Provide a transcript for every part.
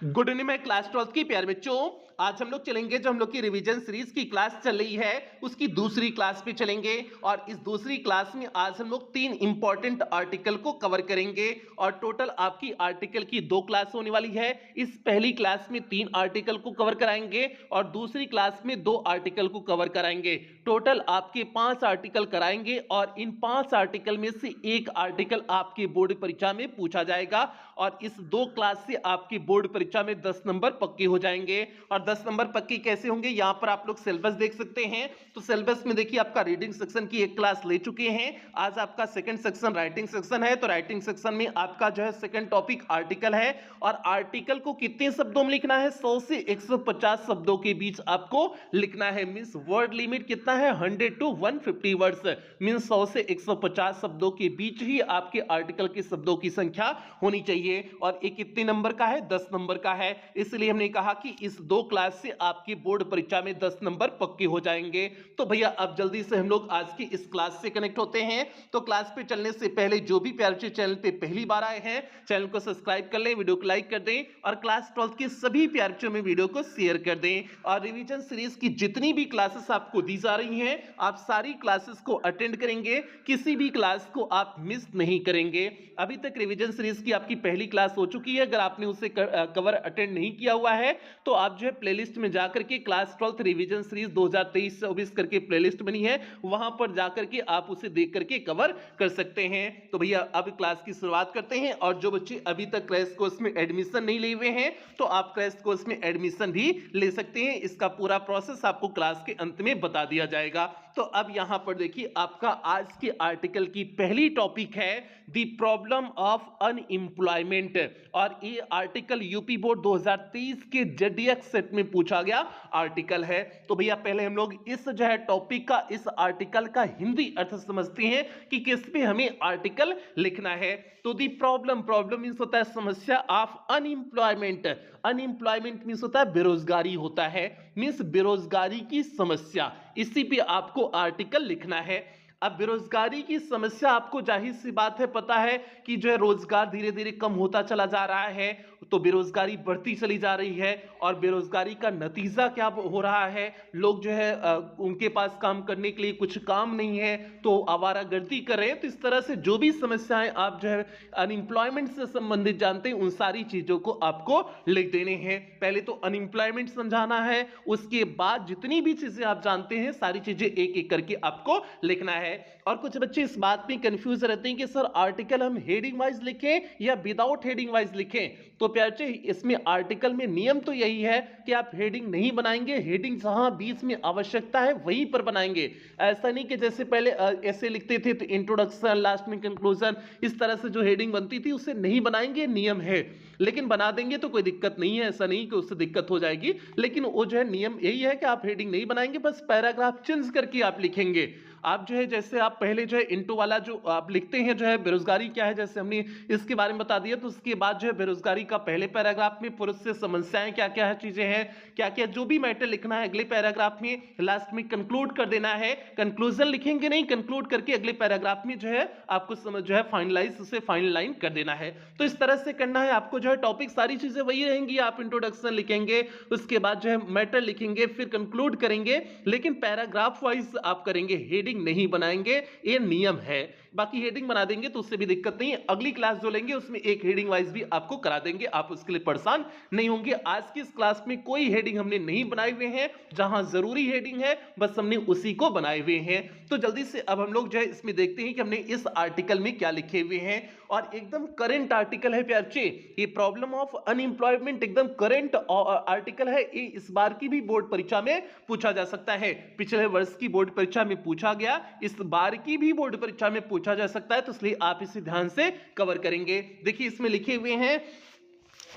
Good evening मैं class 12 की प्यारे बच्चों। आज हम लोग चलेंगे जो हम लोग की रिवीजन सीरीज की क्लास चल रही है उसकी दूसरी क्लास पे चलेंगे। और इस दूसरी क्लास में आज हम लोग 3 इंपॉर्टेंट आर्टिकल को कवर करेंगे और टोटल आपकी आर्टिकल की 2 क्लास होने वाली है। इस पहली क्लास में 3 आर्टिकल को कवर कराएंगे और दूसरी क्लास में 2 आर्टिकल को कवर कराएंगे। टोटल आपके 5 आर्टिकल कराएंगे और इन 5 आर्टिकल में से एक आर्टिकल आपके बोर्ड परीक्षा में पूछा जाएगा और इस 2 क्लास से आपकी बोर्ड परीक्षा में 10 नंबर पक्के हो जाएंगे। और 10 नंबर पक्के कैसे होंगे, यहां पर आप लोग सिलेबस देख सकते हैं। तो सिलेबस में देखिए आपका रीडिंग सेक्शन की एक क्लास ले चुके हैं। आज आपका सेकंड सेक्शन राइटिंग सेक्शन है। तो राइटिंग सेक्शन में आपका जो है सेकंड टॉपिक आर्टिकल है और आर्टिकल को कितने शब्दों में लिखना है, 100 से 150 शब्दों के बीच आपको लिखना है। मींस वर्ड लिमिट कितना है, 100 टू 150 वर्ड्स। मींस 100 से 150 शब्दों के बीच ही आपके आर्टिकल के शब्दों की संख्या होनी चाहिए। और ये कितने नंबर का है, 10 नंबर का है। इसलिए हमने कहा कि इस 2 क्लास से आपकी बोर्ड परीक्षा में 10 नंबर पक्के हो जाएंगे। तो भैया अब जल्दी से हम लोग आज की इस क्लास से कनेक्ट होते हैं। तो क्लास पे चलने से पहले जो भी प्यारे बच्चे चैनल पे पहली बार आए हैं, चैनल को सब्सक्राइब कर लें, वीडियो को लाइक कर दें और क्लास 12 के सभी प्यारे बच्चों में वीडियो को शेयर कर दें। और रिवीजन सीरीज की जितनी भी क्लासेस आपको दी जा रही हैं, आप सारी क्लासेस को अटेंड करेंगे, किसी भी क्लास को आप मिस नहीं करेंगे। अभी तक रिवीजन सीरीज की आपकी पहली क्लास हो चुकी है। अगर आपने उसे कवर अटेंड नहीं किया हुआ है तो आप जो है प्लेलिस्ट में जाकर के क्लास 12 रिवीजन सीरीज 2023-24 करके प्लेलिस्ट बनी है, वहां पर जाकर के आप उसे देख करके कवर कर सकते हैं। तो भैया अब क्लास की शुरुआत करते हैं। और जो बच्चे अभी तक क्रैश कोर्स में एडमिशन नहीं लिए हुए हैं तो आप क्रैश कोर्स में एडमिशन भी ले सकते हैं। इसका पूरा प्रोसेस आपको क्लास के अंत में बता दिया जाएगा। तो अब यहां पर देखिए आपका आज के आर्टिकल की पहली टॉपिक है द प्रॉब्लम ऑफ अनएम्प्लॉयमेंट। और ये आर्टिकल यूपी बोर्ड 2023 के जेडीएक्स सेट में पूछा गया आर्टिकल है। तो भैया पहले हम लोग इस जो है टॉपिक का, इस आर्टिकल का हिंदी अर्थ समझते हैं कि किस पे हमें आर्टिकल लिखना है। तो दी प्रॉब्लम मींस होता है समस्या ऑफ अनएम्प्लॉयमेंट। अनएम्प्लॉयमेंट मींस होता है बेरोजगारी होता है, मींस बेरोजगारी की समस्या, इसी पे आपको आर्टिकल लिखना है। अब बेरोजगारी की समस्या आपको जाहिर सी बात है पता है कि जो है रोजगार धीरे धीरे कम होता चला जा रहा है, तो बेरोजगारी बढ़ती चली जा रही है। और बेरोजगारी का नतीजा क्या हो रहा है, लोग जो है उनके पास काम करने के लिए कुछ काम नहीं है तो आवारागर्दी कर रहे हैं। तो इस तरह से जो भी समस्याएं आप जो है अनएम्प्लॉयमेंट से संबंधित जानते हैं, उन सारी चीजों को आपको लिख देने हैं। पहले तो अनएम्प्लॉयमेंट समझाना है, उसके बाद जितनी भी चीजें आप जानते हैं सारी चीजें एक एक करके आपको लिखना है। और कुछ बच्चे इस बात में कंफ्यूज रहते हैं कि सर आर्टिकल हम हेडिंग वाइज लिखें या विदाउट हेडिंग वाइज लिखें। तो प्यारे इसमें आर्टिकल में नियम तो यही है कि आप हेडिंग नहीं बनाएंगे, हेडिंग जहां बीच में आवश्यकता है वहीं पर बनाएंगे। ऐसा नहीं कि जैसे पहले ऐसे लिखते थे तो इंट्रोडक्शन लास्ट में कंक्लूजन, इस तरह से जो हेडिंग बनती थी उसे नहीं बनाएंगे, नियम है। लेकिन बना देंगे तो कोई दिक्कत नहीं है, ऐसा नहीं कि उससे दिक्कत हो जाएगी। लेकिन वो जो है नियम यही है कि आप हेडिंग नहीं बनाएंगे, बस पैराग्राफ चेंज करके आप लिखेंगे। आप जो है जैसे आप पहले जो है इंटू वाला जो आप लिखते हैं जो है बेरोजगारी क्या है, जैसे हमने इसके बारे में बता दिया, तो उसके बाद जो है बेरोजगारी का पहले पैराग्राफ में पुरुष से समस्याएं क्या क्या है, चीजें हैं क्या क्या, जो भी मैटर लिखना है अगले पैराग्राफ में लास्ट में कंक्लूड कर देना है। कंक्लूजन लिखेंगे नहीं, कंक्लूड करके अगले पैराग्राफ में जो है आपको समझ जो है फाइनलाइज, उसे फाइनल लाइन कर देना है। तो इस तरह से करना है आपको। जो है टॉपिक सारी चीजें वही रहेंगी, आप इंट्रोडक्शन लिखेंगे, उसके बाद जो है मैटर लिखेंगे, फिर कंक्लूड करेंगे, लेकिन पैराग्राफ वाइज आप करेंगे, हेडिंग नहीं बनाएंगे, ये नियम है। बाकी हेडिंग बना देंगे तो उससे भी दिक्कत नहीं है। अगली क्लास जो लेंगे उसमें एक हेडिंग वाइज भी आपको करा देंगे, आप उसके लिए परेशान नहीं होंगे। आज की इस क्लास में कोई हेडिंग हमने नहीं बनाए हुए हैं, जहां जरूरी हेडिंग है बस हमने उसी को बनाए हुए हैं। तो जल्दी से अब हम लोग जो है इसमें देखते हैं कि हमने इस आर्टिकल में क्या लिखे हुए हैं। और एकदम करंट आर्टिकल है प्यारे, ये प्रॉब्लम ऑफ अनएम्प्लॉयमेंट एकदम करंट आर्टिकल है। ये इस बार की भी बोर्ड परीक्षा में पूछा जा सकता है। पिछले वर्ष की बोर्ड परीक्षा में पूछा गया, इस बार की भी बोर्ड परीक्षा में पूछा जा सकता है, तो इसलिए आप इसे ध्यान से कवर करेंगे। देखिए इसमें लिखे हुए हैं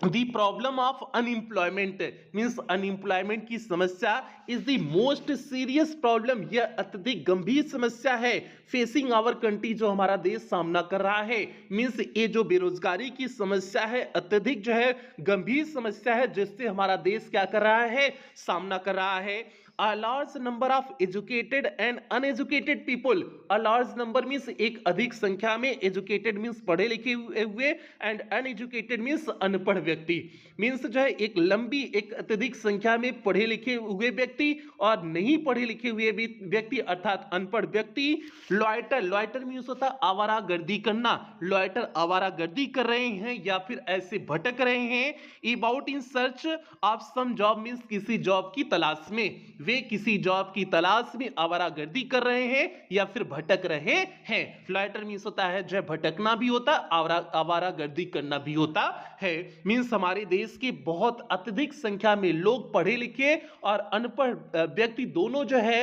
The problem of unemployment means unemployment की समस्या is the most serious problem, यह अत्यधिक गंभीर समस्या है फेसिंग आवर कंट्री, जो हमारा देश सामना कर रहा है। मींस ये जो बेरोजगारी की समस्या है अत्यधिक जो है गंभीर समस्या है, जिससे हमारा देश क्या कर रहा है, सामना कर रहा है। A large number of educated and uneducated people, a large number means एक अधिक संख्या में, educated means पढ़े लिखे हुए, and uneducated means अनपढ़ व्यक्ति, मीन्स जो है एक लंबी एक अत्यधिक संख्या में पढ़े लिखे हुए व्यक्ति और नहीं पढ़े लिखे हुए व्यक्ति अर्थात अनपढ़ व्यक्ति। लॉयटर, लॉयटर मीन्स होता है आवारागर्दी करना, लॉयटर आवारागर्दी कर रहे हैं या फिर ऐसे भटक रहे हैं। About in search of some job means किसी जॉब की तलाश में, वे किसी जॉब की तलाश में आवारागर्दी कर रहे हैं या फिर भटक रहे हैं। लॉयटर मीन्स होता है जो भटकना भी होता है, आवारागर्दी करना भी होता है। मीन्स हमारे देश के बहुत अत्यधिक संख्या में लोग पढ़े लिखे और अनपढ़ व्यक्ति दोनों जो है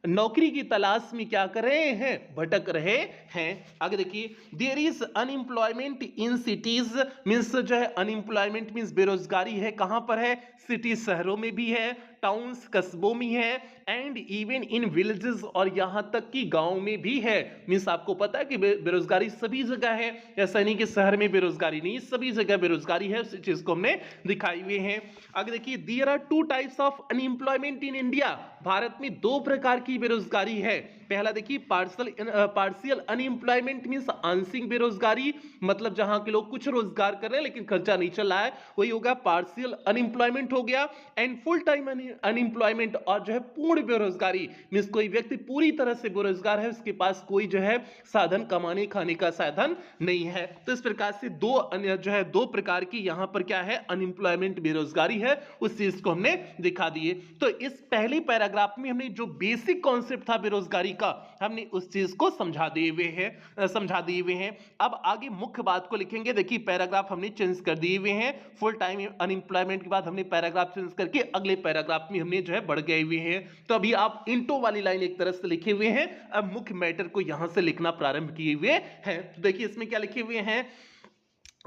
नौकरी की तलाश में क्या कर रहे हैं, भटक रहे हैं। आगे देखिए, there is unemployment in cities means जो है अनएम्प्लॉयमेंट मीन्स बेरोजगारी है, कहां पर है, सिटी शहरों में भी है, टाउन्स कस्बों में है, एंड इवन इन विलेजेस और यहां तक कि गांव में भी है। मीन्स आपको पता है कि बेरोजगारी सभी जगह है, ऐसा नहीं कि शहर में बेरोजगारी नहीं, सभी जगह बेरोजगारी है, उस चीज को हमने दिखाई हुए हैं। आगे देखिए, there are two types of unemployment in India, Bharat में दो प्रकार की बेरोजगारी है। पहला देखिए पार्शियल अनएम्प्लॉयमेंट मीन्स आंशिक बेरोजगारी, मतलब जहां के लोग कुछ रोजगार कर रहे हैं लेकिन खर्चा नहीं चल रहा है, वही होगा पार्शियल अनएम्प्लॉयमेंट हो गया। एंड फुल टाइम अनएम्प्लॉयमेंट और जो है पूर्ण बेरोजगारी मीन्स कोई व्यक्ति पूरी तरह से बेरोजगार है, उसके पास कोई जो है साधन कमाने खाने का साधन नहीं है। तो इस प्रकार से दो प्रकार की यहां पर क्या है, अनएम्प्लॉयमेंट बेरोजगारी है, उस चीज को हमने दिखा दिए। तो इस पहले पैराग्राफ में हमने जो बेसिक कॉन्सेप्ट था बेरोजगारी का, हमने उस चीज को समझा दिए हुए हैं। अब आगे मुख्य बात को लिखेंगे। देखिए पैराग्राफ हमने चेंज कर दिए हुए हैं, फुल टाइम अनएम्प्लॉयमेंट के बाद हमने पैराग्राफ चेंज करके अगले पैराग्राफ में हमने जो है बढ़ गए हुए हैं। तो अभी आप इंटो वाली लाइन एक तरह से लिखे हुए हैं, अब मुख्य मैटर को यहां से लिखना प्रारंभ किए हुए हैं। तो देखिए इसमें क्या लिखे हुए हैं,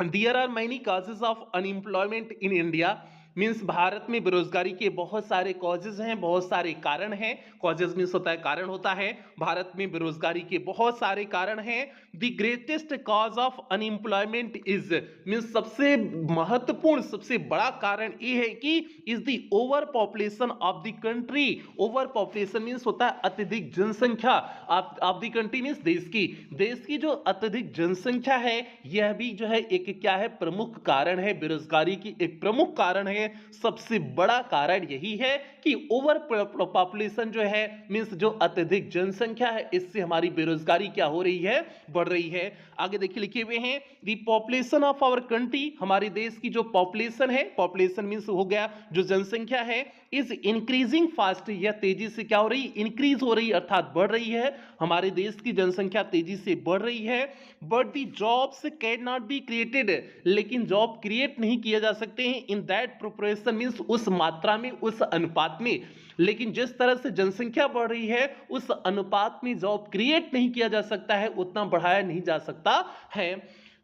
there are many causes of unemployment in India means Bharat में बेरोजगारी के बहुत सारे कॉजेज हैं, बहुत सारे कारण हैं। कॉजेज मीन्स होता है कारण होता है, भारत में बेरोजगारी के बहुत सारे कारण हैं। The greatest cause of unemployment is means सबसे महत्वपूर्ण सबसे बड़ा कारण ये है कि is the over population of the country. Over population means होता है अत्यधिक जनसंख्या, ऑफ द कंट्री मीन्स देश की जो अत्यधिक जनसंख्या है, यह भी जो है एक क्या है, प्रमुख कारण है, बेरोजगारी की एक प्रमुख कारण है। सबसे बड़ा कारण यही है कि ओवर पॉपुलेशन जो है मींस जो अत्यधिक जनसंख्या है, इससे हमारी बेरोजगारी क्या हो रही है, बढ़ रही है। आगे देखिए लिखे हुए हैं, the population of our country, हमारे देश की जो पॉपुलेशन है, पॉपुलेशन मींस हो गया जो जनसंख्या है, इज इंक्रीजिंग फास्ट, यह तेजी से क्या हो रही, इंक्रीज हो रही अर्थात बढ़ रही है। हमारे देश की जनसंख्या तेजी से बढ़ रही है। But the jobs can not be created, लेकिन जॉब क्रिएट नहीं किए जा सकते हैं इन दैट प्रोपोर्शन मींस उस मात्रा में, उस अनुपात में। लेकिन जिस तरह से जनसंख्या बढ़ रही है उस अनुपात में जॉब क्रिएट नहीं किया जा सकता है, उतना बढ़ाया नहीं जा सकता है।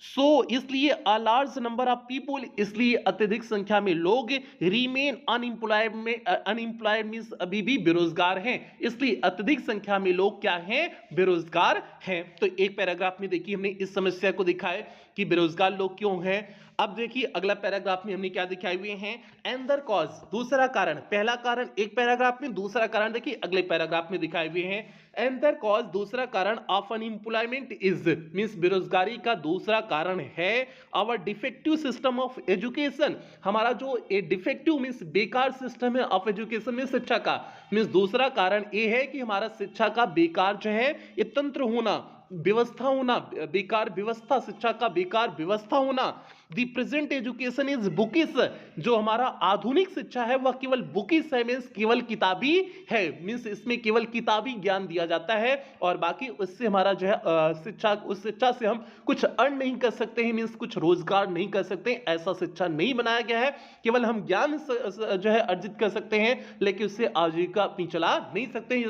सो इसलिए a large number of people, इसलिए अत्यधिक संख्या में लोग रिमेन अनएम्प्लॉयड मींस अभी भी बेरोजगार हैं, इसलिए अत्यधिक संख्या में लोग क्या हैं, बेरोजगार हैं। तो एक पैराग्राफ में देखिए हमने इस समस्या को दिखाया कि बेरोजगार लोग क्यों हैं। अब देखिए अगला पैराग्राफ में हमने क्या दिखाए हुए हैं, एंदर कॉज, दूसरा कारण, पहला कारण एक पैराग्राफ में, दूसरा कारण देखिए अगले पैराग्राफ में दिखाए हुए हैं। एंदर कॉज, दूसरा कारण ऑफ अनएम्प्लॉयमेंट इज मींस बेरोजगारी का दूसरा कारण है our defective system of education, हमारा जो डिफेक्टिव मींस बेकार सिस्टम है ऑफ एजुकेशन में शिक्षा का, मींस दूसरा कारण ये है कि हमारा शिक्षा का बेकार जो है ये तंत्र होना, व्यवस्था होना, बेकार व्यवस्था, शिक्षा का बेकार व्यवस्था होना। The present education is bookish, जो हमारा आधुनिक शिक्षा है वह केवल बुकिश है, मीन्स केवल किताबी है, मीन्स इसमें केवल किताबी ज्ञान दिया जाता है और बाकी उससे हमारा जो है शिक्षा, उस शिक्षा से हम कुछ अर्न नहीं कर सकते हैं, मीन्स कुछ रोजगार नहीं कर सकते, ऐसा शिक्षा नहीं बनाया गया है। केवल हम ज्ञान जो है अर्जित कर सकते हैं लेकिन उससे आजीविका अपनी चला नहीं सकते,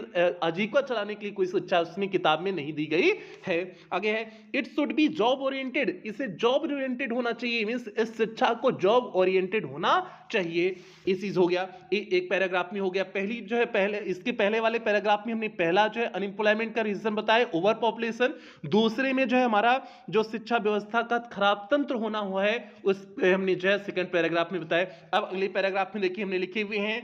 आजीविका चलाने के लिए कोई शिक्षा उसमें किताब में नहीं दी गई है। आगे है, it should be job oriented, इसे जॉब ओरिएंटेड होना चाहिए, मींस इस शिक्षा को जॉब ओरिएंटेड होना चाहिए। ये चीज हो गया, एक पैराग्राफ में हो गया। पहली जो है पहले इसके पहले वाले पैराग्राफ में हमने पहला जो है अनएम्प्लॉयमेंट का रीजन बताया ओवर पॉपुलेशन, दूसरे में जो है हमारा जो शिक्षा व्यवस्था का खराब तंत्र होना हुआ है उस हमने जो है सेकंड पैराग्राफ में बताया। अब अगले पैराग्राफ में देखिए हमने लिखे हुए हैं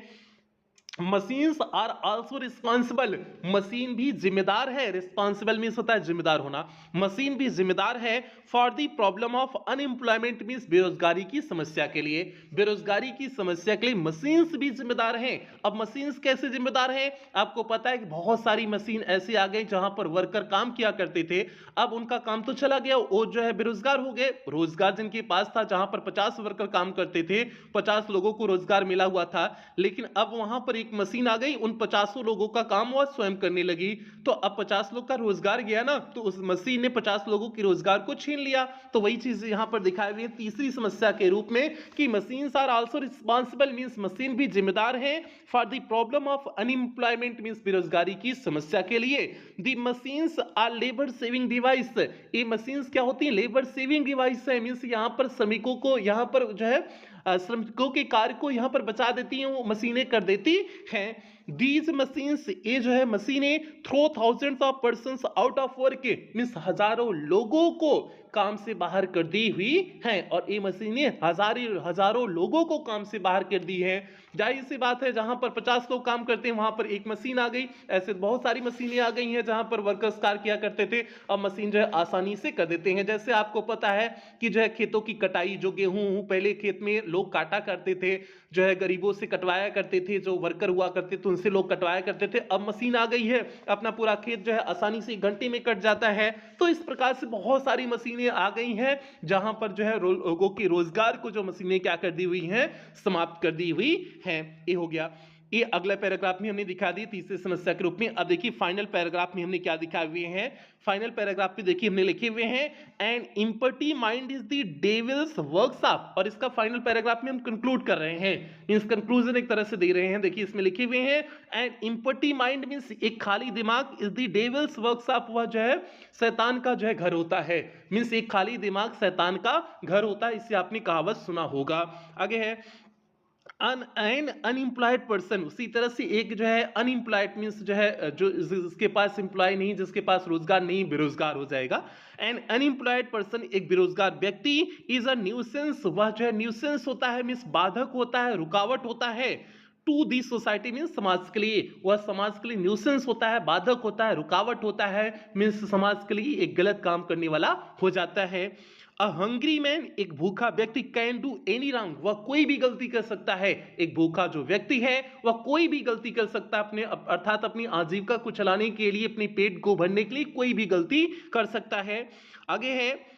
machines are also responsible, machine भी जिम्मेदार है, रिस्पॉन्सिबल मीन्स होता है जिम्मेदार होना, मशीन भी जिम्मेदार है for the problem of unemployment means बेरोजगारी की समस्या के लिए, बेरोजगारी की समस्या के लिए मशीन्स भी जिम्मेदार हैं। अब मशीन्स कैसे जिम्मेदार हैं? आपको पता है कि बहुत सारी मशीन ऐसी आ गई जहां पर वर्कर काम किया करते थे, अब उनका काम तो चला गया, वो जो है बेरोजगार हो गए। रोजगार जिनके पास था, जहां पर 50 वर्कर काम करते थे, 50 लोगों को रोजगार मिला हुआ था, लेकिन अब वहां पर एक मशीन आ गई, उन 50 लोगों का काम वो स्वयं करने लगी, तो अब 50 लोग का रोजगार गया ना, तो उस मशीन ने 50 लोगों के रोजगार को छीन लिया। तो वही चीज यहां पर दिखाई हुई है तीसरी समस्या के रूप में कि machines are also responsible means machine भी जिम्मेदार है for the problem of unemployment means बेरोजगारी की समस्या के लिए। The machines are labour saving device, ये मशीन्स क्या होती है? लेबर सेविंग डिवाइस है, मींस यहां पर श्रमिकों को यहां पर जो है श्रमिकों के कार्य को यहां पर बचा देती हैं, वो मशीनें कर देती हैं। दीज मशीन्स, ये जो है मशीनें throw thousands of persons out of work means हजारों लोगों को काम से बाहर कर दी हुई हैं, और ये मशीनें हजारों लोगों को काम से बाहर कर दी है। जाहिर सी बात है, जहां पर 50 लोग काम करते हैं वहां पर एक मशीन आ गई, ऐसे बहुत सारी मशीनें आ गई हैं जहां पर वर्कर्स कार्य किया करते थे, अब मशीन जो है आसानी से कर देते हैं। जैसे आपको पता है कि जो है खेतों की कटाई, जो गेहूं पहले खेत में लोग काटा करते थे, जो है गरीबों से कटवाया करते थे, जो वर्कर हुआ करते थे उनसे लोग कटवाया करते थे, अब मशीन आ गई है, अपना पूरा खेत जो है आसानी से घंटे में कट जाता है। तो इस प्रकार से बहुत सारी मशीनें आ गई हैं जहां पर जो है लोगों के रोजगार को जो मशीनें क्या कर दी हुई हैं, समाप्त कर दी हुई हैं। ये हो गया, ये अगले पैराग्राफ में हमने दिखा दी तीसरी समस्या के रूप में। अब देखिए फाइनल पैराग्राफ में हमने क्या दिखाए हुए हैं, फाइनल पैराग्राफ में देखिए हमने लिखे हुए हैं and empty mind is the devils workshop, और इसका फाइनल पैराग्राफ में हम कंक्लूड कर रहे हैं, मींस कंक्लूजन एक तरह से दे रहे हैं। देखिए इसमें लिखे हुए हैं एंड इम्पटी माइंड मींस एक खाली दिमाग, इज द डेविल्स वर्कशॉप, वह जो है शैतान का जो है घर होता है, मींस एक खाली दिमाग शैतान का घर होता है, इससे आपने कहावत सुना होगा। आगे है एन अनएम्प्लॉयड पर्सन, उसी तरह से एक जो है अनएम्प्लॉयड मींस जो है जो जिसके पास एम्प्लॉय नहीं, जिसके पास रोजगार नहीं, बेरोजगार हो जाएगा। एन अनएम्प्लॉयड पर्सन एक बेरोजगार व्यक्ति इज अ न्यूसेंस, वह जो है न्यूसेंस होता है, मींस बाधक होता है, रुकावट होता है टू दी सोसाइटी मीन्स समाज के लिए, वह समाज के लिए न्यूसेंस होता है, बाधक होता है, रुकावट होता है, मीन्स समाज के लिए एक गलत काम करने वाला हो जाता है। अ हंग्री मैन एक भूखा व्यक्ति कैन डू एनी रॉन्ग, वह कोई भी गलती कर सकता है, एक भूखा जो व्यक्ति है वह कोई भी गलती कर सकता है, अपने अर्थात अपनी आजीविका को चलाने के लिए, अपने पेट को भरने के लिए कोई भी गलती कर सकता है। आगे है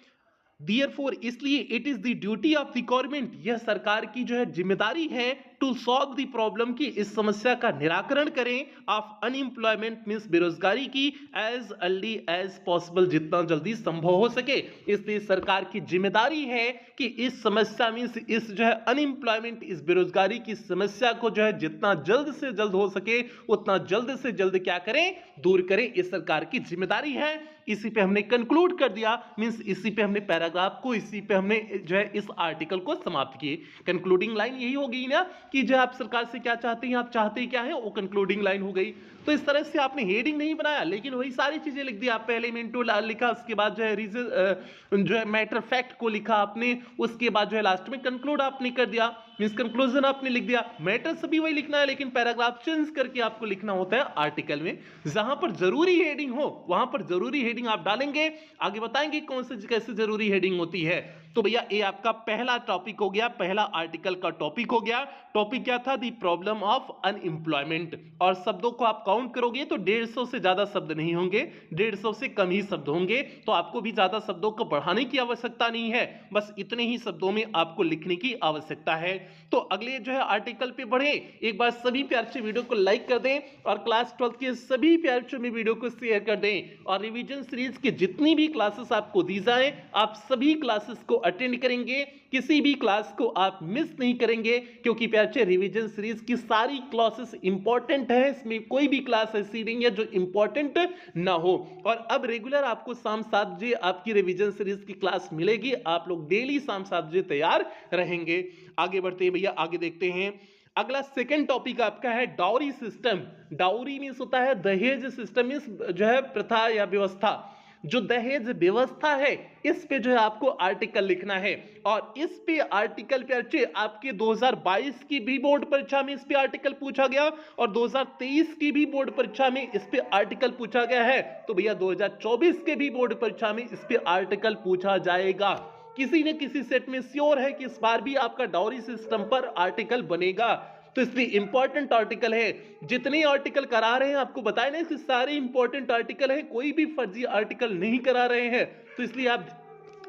Therefore, इसलिए it is the duty of the government, यह सरकार की जो है जिम्मेदारी है टू सॉल्व द प्रॉब्लम की, इस समस्या का निराकरण करें ऑफ अनएम्प्लॉयमेंट मींस बेरोजगारी की एज अर्ली एज पॉसिबल, जितना जल्दी संभव हो सके। इसलिए सरकार की जिम्मेदारी है कि इस समस्या मींस इस जो है अनएम्प्लॉयमेंट, इस बेरोजगारी की समस्या को जो है जितना जल्द से जल्द हो सके उतना जल्द से जल्द क्या करें, दूर करें, इस सरकार की जिम्मेदारी है। इसी पे हमने कंक्लूड कर दिया, मींस इसी पे हमने पैराग्राफ को, इसी पे हमने जो है इस आर्टिकल को समाप्त किए। कंक्लूडिंग लाइन यही होगी ना कि जो आप सरकार से क्या चाहते हैं, आप चाहते क्या है, वो कंक्लूडिंग लाइन हो गई। तो इस तरह से आपने हेडिंग नहीं बनाया, लेकिन वही सारी चीजें लिख दी। आप पहले मिनटो लिखा, उसके बाद जो है रीजन जो है मैटर फैक्ट को लिखा आपने, उसके बाद जो है लास्ट में कंक्लूड आपने कर दिया, मींस कंक्लूजन आपने लिख दिया। मैटर सभी वही लिखना है, लेकिन पैराग्राफ चेंज करके आपको लिखना होता है आर्टिकल में। जहां पर जरूरी हेडिंग हो वहां पर जरूरी हेडिंग आप डालेंगे, आगे बताएंगे कौन से कैसे जरूरी हेडिंग होती है। तो भैया ये आपका पहला टॉपिक हो गया, पहला आर्टिकल का टॉपिक हो गया। टॉपिक क्या था? दी प्रॉब्लम ऑफ अनएम्प्लॉयमेंट। और शब्दों को आप काउंट करोगे तो 150 से ज्यादा शब्द नहीं होंगे, 150 से कम ही शब्द होंगे, तो आपको भी ज्यादा शब्दों को बढ़ाने की आवश्यकता नहीं है, बस इतने ही शब्दों में आपको लिखने की आवश्यकता है। तो अगले जो है आर्टिकल पे बढ़े, एक बार सभी प्यार से वीडियो को लाइक कर दें और क्लास 12 के सभी प्यार से वीडियो को शेयर कर दें, और रिवीजन सीरीज के जितनी भी क्लासेस आपको दी जाए आप सभी क्लासेस को अटेंड करेंगे, किसी भी क्लास को आप मिस नहीं करेंगे, क्योंकि प्यार से रिवीजन सीरीज की सारी क्लासेस इंपॉर्टेंट है, इसमें कोई भी क्लास ऐसी नहीं है जो इंपॉर्टेंट ना हो। और अब रेगुलर आपको शाम 7 बजे आपकी रिवीजन सीरीज की क्लास मिलेगी, आप लोग डेली शाम 7 बजे तैयार रहेंगे। आगे बढ़ते हैं भैया, आगे देखते हैं। अगला सेकंड टॉपिक आपका है डाउरी सिस्टम। डाउरी मींस होता है दहेज, सिस्टम मींस जो है प्रथा या व्यवस्था। जो दहेज व्यवस्था है इस पे जो है आपको आर्टिकल लिखना है, और इस पे आर्टिकल पे अच्छे आपके 2022 की भी बोर्ड परीक्षा में इस पे आर्टिकल पूछा गया और 2023 की भी बोर्ड परीक्षा में इस पे आर्टिकल पूछा गया है, तो भैया 2024 के भी बोर्ड परीक्षा में इस पे आर्टिकल पूछा जाएगा। किसी न किसी सेट में श्योर है कि इस बार भी आपका डाउरी सिस्टम पर आर्टिकल बनेगा, तो इसलिए इंपॉर्टेंट आर्टिकल है। जितने आर्टिकल करा रहे हैं आपको बताए ना, इससे सारे इंपॉर्टेंट आर्टिकल हैं, कोई भी फर्जी आर्टिकल नहीं करा रहे हैं, तो इसलिए आप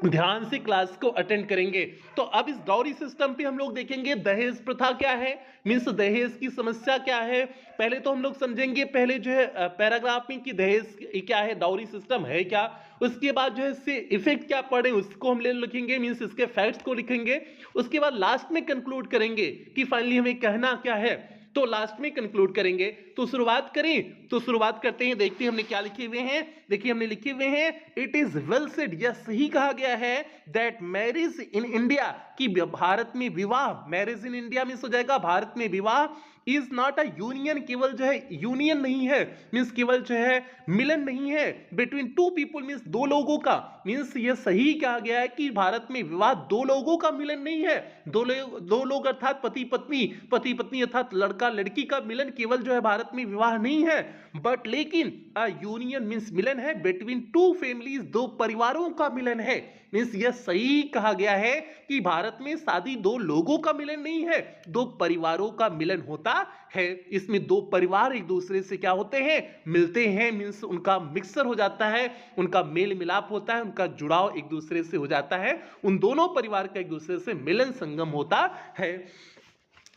ध्यान से क्लास को अटेंड करेंगे। तो अब इस डाउरी सिस्टम पे हम लोग देखेंगे दहेज प्रथा क्या है, मींस दहेज की समस्या क्या है। पहले तो हम लोग समझेंगे पहले जो है पैराग्राफ में कि दहेज क्या है, डाउरी सिस्टम है क्या, उसके बाद जो है इससे इफेक्ट क्या पड़े उसको हम लिखेंगे, मींस इसके फैक्ट्स को लिखेंगे। उसके बाद लास्ट में कंक्लूड करेंगे कि फाइनली हमें कहना क्या है, तो लास्ट में कंक्लूड करेंगे। तो शुरुआत करें, तो शुरुआत करते हैं। देखते हैं हमने क्या लिखे हुए हैं। देखिए हमने लिखे हुए हैं, इट इज वेल सेड, यह सही कहा गया है, दैट मैरिज इन इंडिया, कि भारत में विवाह, मैरिज इन इंडिया मींस हो जाएगा भारत में विवाह, इज नॉट अ यूनियन, केवल जो है यूनियन नहीं है, मींस केवल जो है मिलन नहीं है, बिटवीन टू पीपल मींस दो लोगों का, मींस ये सही कहा गया है कि भारत में विवाह दो लोगों का मिलन नहीं है, दो लोग अर्थात पति पत्नी अर्थात लड़का लड़की का मिलन केवल जो है भारत में विवाह नहीं है, बट लेकिन अ यूनियन मींस मिलन है बिटवीन टू फैमिलीज, दो परिवारों का मिलन है। मींस यह सही कहा गया है कि भारत में शादी दो लोगों का मिलन नहीं है, दो परिवारों का मिलन होता है। इसमें दो परिवार एक दूसरे से क्या होते हैं, मिलते हैं, मींस उनका मिक्सर हो जाता है, उनका मेल मिलाप होता है, उनका जुड़ाव एक दूसरे से हो जाता है, उन दोनों परिवार का एक दूसरे से मिलन संगम होता है।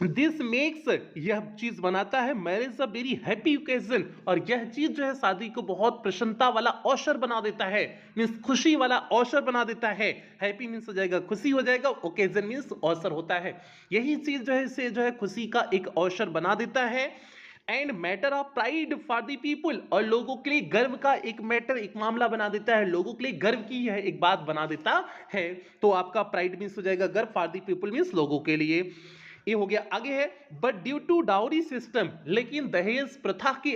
दिस मेक्स, यह चीज बनाता है marriage a very happy occasion, और यह चीज जो है शादी को बहुत प्रसन्नता वाला अवसर बना देता है, मींस खुशी वाला अवसर बना देता है। हैप्पी मींस हो जाएगा खुशी हो जाएगा, ओकेजन मींस अवसर होता है, यही चीज जो है इसे जो है खुशी का एक अवसर बना देता है। And matter of pride for the people, और लोगों के लिए गर्व का एक मैटर, एक मामला बना देता है, लोगों के लिए गर्व की यह एक बात बना देता है। तो आपका प्राइड मींस हो जाएगा गर्व, फॉर द पीपुल मींस लोगों के लिए, ये हो गया। आगे है, but due to dowry system, लेकिन दहेज प्रथा के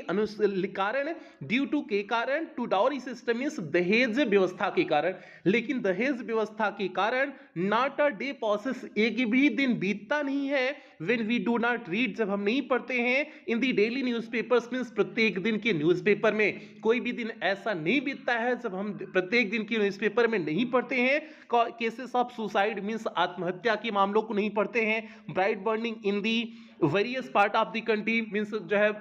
कारण, ड्यू टू के कारण, टू डाउरी सिस्टम मींस दहेज व्यवस्था के कारण, लेकिन दहेज व्यवस्था के कारण, नॉट अ डे पासेस, एक भी दिन बीतता नहीं है, when we do not read, जब हम नहीं पढ़ते हैं, in the daily newspapers means प्रत्येक दिन के न्यूज़पेपर में, कोई भी दिन ऐसा नहीं बीतता है जब हम प्रत्येक दिन के न्यूज़पेपर में नहीं पढ़ते हैं, केसेस ऑफ सुसाइड मींस आत्महत्या के मामलों को नहीं पढ़ते हैं, bright burning in the various part of the country means जो है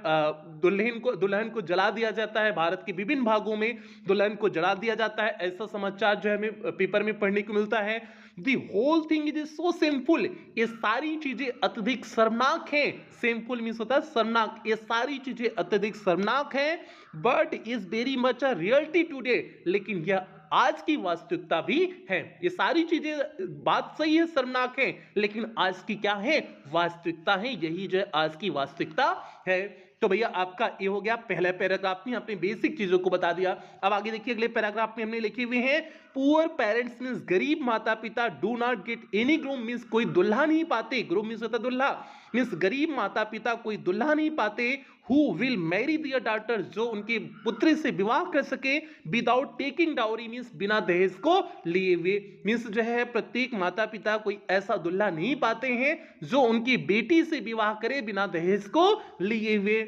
दुल्हन को जला दिया जाता है, भारत के विभिन्न भागों में दुल्हन को जला दिया जाता है, ऐसा समाचार जो है हमें पेपर में पढ़ने को मिलता है। The whole thing is so simple, ये सारी चीजें अत्यधिक शर्मनाक हैं, सिंपल मींस होता है शर्मनाक, ये सारी चीजें अत्यधिक शर्मनाक हैं, but is very much a reality today, लेकिन यह आज की वास्तविकता भी है। ये सारी चीजें बात सही है, शर्मनाक है, लेकिन आज की क्या है, वास्तविकता है, यही जो है आज की वास्तविकता है। तो भैया आपका ये हो गया पहला पैराग्राफ में आपने बेसिक चीजों को बता दिया। अब आगे देखिए अगले पैराग्राफ में हमने लिखे हुए हैं, पुअर पेरेंट्स मींस गरीब माता पिता do not get any groom means कोई दुल्हा नहीं पाते, ग्रूम मींस होता दुल्हा, मींस गरीब माता पिता कोई दुल्हा नहीं पाते, who will marry their daughter, जो उनके पुत्री से विवाह कर सके, विदाउट टेकिंग डाउरी मींस बिना दहेज को लिए हुए, मींस जो है प्रत्येक माता पिता कोई ऐसा दुल्हा नहीं पाते हैं जो उनकी बेटी से विवाह करे बिना दहेज को लिए हुए।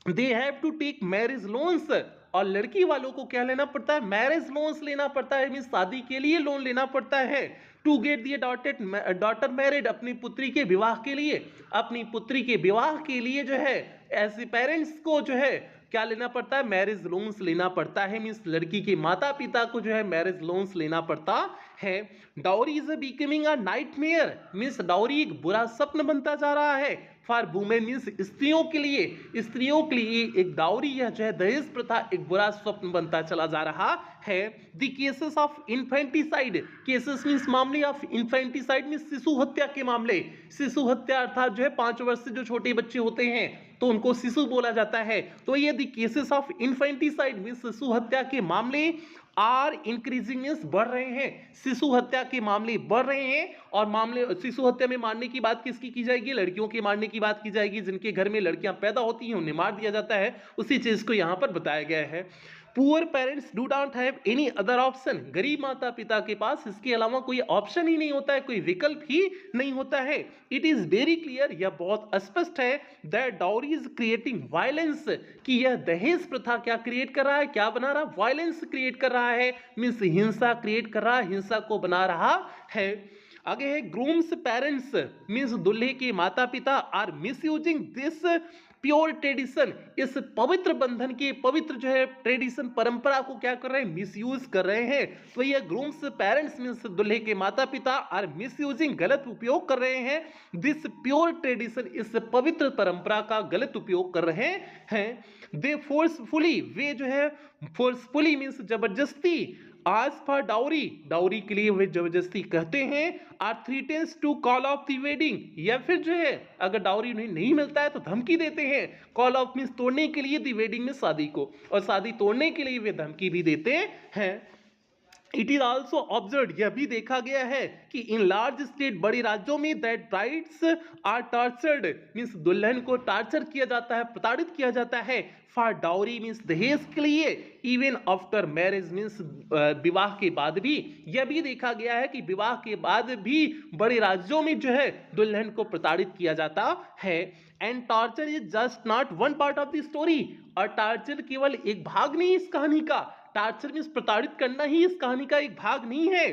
They have to take marriage loans, और लड़की वालों को क्या लेना पड़ता है, मैरिज लोन्स लेना पड़ता है, मींस शादी के लिए लोन लेना पड़ता है। To get their daughter married, अपनी पुत्री के विवाह के लिए, अपनी पुत्री के विवाह के लिए जो है ऐसे पेरेंट्स को जो है क्या लेना पड़ता है, मैरिज लोन्स लेना पड़ता है, मींस लड़की के माता पिता को जो है मैरिज लोन्स लेना पड़ता है। Dowry is becoming a nightmare, means dowry एक बुरा स्वप्न बनता जा रहा है, फॉर वुमेन मींस स्त्रियों के लिए एक डाउरी, यह जो है दहेज प्रथा एक बुरा स्वप्न बनता चला जा रहा है। The cases of infanticide, cases means मामले ऑफ इन्फेंटिसाइड मींस शिशु हत्या के मामले, शिशु हत्या अर्थात जो है 5 वर्ष से जो छोटे बच्चे होते हैं तो उनको शिशु बोला जाता है, तो ये the cases of infanticide means शिशु हत्या के मामले आर इंक्रीजिंग मींस बढ़ रहे हैं, शिशु हत्या के मामले बढ़ रहे हैं, और मामले शिशु हत्या में मारने की बात किसकी की जाएगी, लड़कियों के मारने की बात की जाएगी, जिनके घर में लड़कियां पैदा होती हैं उन्हें मार दिया जाता है, उसी चीज को यहां पर बताया गया है। Poor parents do not have any other option, गरीब माता पिता के पास इसके अलावा कोई ऑप्शन ही नहीं होता है, कोई विकल्प ही नहीं होता है। इट इज वेरी क्लियर, यह बहुत स्पष्ट है, that dowry is creating violence, कि यह दहेज प्रथा क्या क्रिएट कर रहा है, क्या बना रहा है, वायलेंस क्रिएट कर रहा है, मीन्स हिंसा क्रिएट कर रहा है, हिंसा को बना रहा है। आगे है ग्रूम्स पेरेंट्स, मीन्स दुल्हे के माता पिता are misusing this pure tradition, इस पवित्र बंधन के पवित्र जो है ट्रेडिशन परंपरा को क्या कर रहे हैं, मिसयूज कर रहे हैं। तो ये ग्रूम्स पेरेंट्स मीन्स दुल्हे के माता पिता आर मिसयूजिंग, गलत उपयोग कर रहे हैं, दिस प्योर ट्रेडिशन, इस पवित्र परंपरा का गलत उपयोग कर रहे हैं। दे फोर्सफुली, वे जो है फोर्सफुली मीन्स जबरदस्ती, आज फॉर डाउरी, डाउरी के लिए वे जबरदस्ती कहते हैं, are threatens to call off the wedding, या फिर जो है अगर डाउरी उन्हें नहीं मिलता है तो धमकी देते हैं, कॉल ऑफ मीन्स तोड़ने के लिए, द वेडिंग में शादी को, और शादी तोड़ने के लिए वे धमकी भी देते हैं। इट इज ऑल्सो ऑब्जर्व, यह भी देखा गया है कि इन लार्ज स्टेट, बड़े राज्यों में, that brides are tortured, means दुल्हन को टॉर्चर किया जाता है, प्रताड़ित किया जाता है, फॉर डाउरी मीन्स दहेज के लिए, इवन आफ्टर मैरिज मीन्स विवाह के बाद भी। यह भी देखा गया है कि विवाह के बाद भी बड़े राज्यों में जो है दुल्हन को प्रताड़ित किया जाता है। And torture is just not one part of the story, और टॉर्चर केवल एक भाग नहीं इस कहानी का, टॉर्चर मीन्स प्रताड़ित करना ही इस कहानी का एक भाग नहीं है।